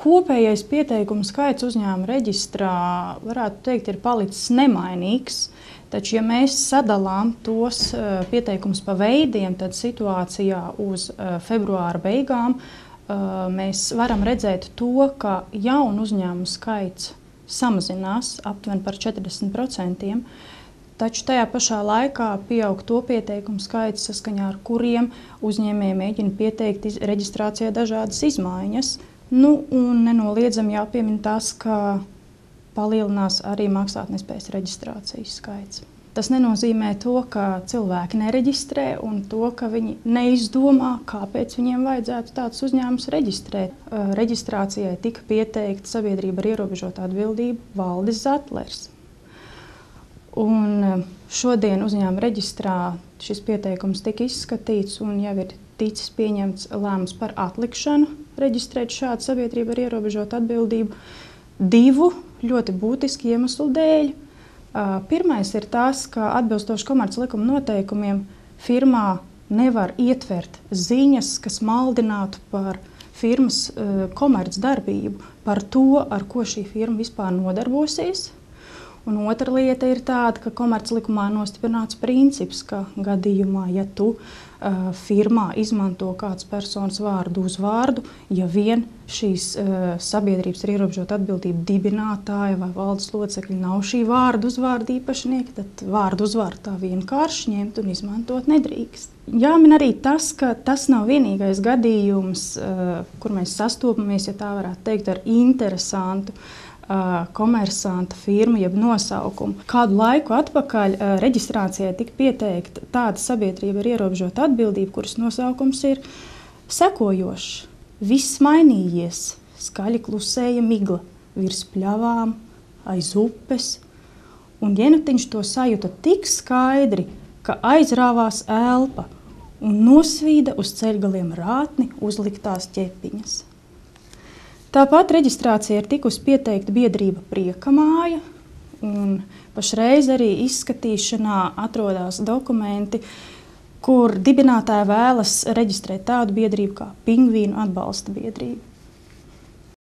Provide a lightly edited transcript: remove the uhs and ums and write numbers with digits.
kopējais pieteikumu skaits uzņēmuma reģistrā, varētu teikt, ir palicis nemainīgs. Taču, ja mēs sadalām tos pieteikumus pa veidiem, tad situācijā uz februāra beigām mēs varam redzēt to, ka jaunu uzņēmumu skaits samazinās aptuveni par 40%. Taču tajā pašā laikā pieaug to pieteikumu skaits, saskaņā ar kuriem uzņēmēji mēģina pieteikt reģistrācijā dažādas izmaiņas. Un nenoliedzami jāpiemina tas, ka palielinās arī maksātnespējas reģistrācijas skaits. Tas nenozīmē to, ka cilvēki nereģistrē un to, ka viņi neizdomā, kāpēc viņiem vajadzētu tādus uzņēmumus reģistrēt. Reģistrācijai tika pieteikta sabiedrība ar ierobežotu atbildību Valdis Zatlers. Un šodien uzņēmuma reģistrā šis pieteikums tika izskatīts un jau ir ticis pieņemts lēmums par atlikšanu reģistrēt šādu sabiedrību ar ierobežotu atbildību divu ļoti būtisku iemeslu dēļ. Pirmais ir tas, ka atbilstoši komerclikuma noteikumiem firmā nevar ietvert ziņas, kas maldinātu par firmas komercdarbību, par to, ar ko šī firma vispār nodarbosies. Un otra lieta ir tāda, ka komerclikumā nostiprināts princips, ka gadījumā, ja tu firmā izmanto kādas personas vārdu uzvārdu, ja vien šīs sabiedrības ar ierobežotu atbildību dibinātāja vai valdes locekļi nav šī vārdu uzvārdu īpašnieki, tad vārdu uzvārdu tā vienkārši ņemt un izmantot nedrīkst. Jāmin arī tas, ka tas nav vienīgais gadījums, kur mēs sastopamies, ja tā varētu teikt, ar interesantu komersanta firmu, jeb nosaukumu. Kādu laiku atpakaļ reģistrācijai tika pieteikta tāda sabiedrība ar ierobežotu atbildību, kuras nosaukums ir sekojošs. Viss mainījies, skaļi klusēja migla virs pļavām, aiz upes, un Jenutiņš to sajuta tik skaidri, ka aizrāvās elpa un nosvīda uz ceļgaliem rātni uzliktās ķepiņas. Tāpat reģistrācija ir tikusi pieteikta biedrība Priekamāja, un pašreiz arī izskatīšanā atrodas dokumenti, kur dibinātāji vēlas reģistrēt tādu biedrību kā Pingvīnu atbalsta biedrība.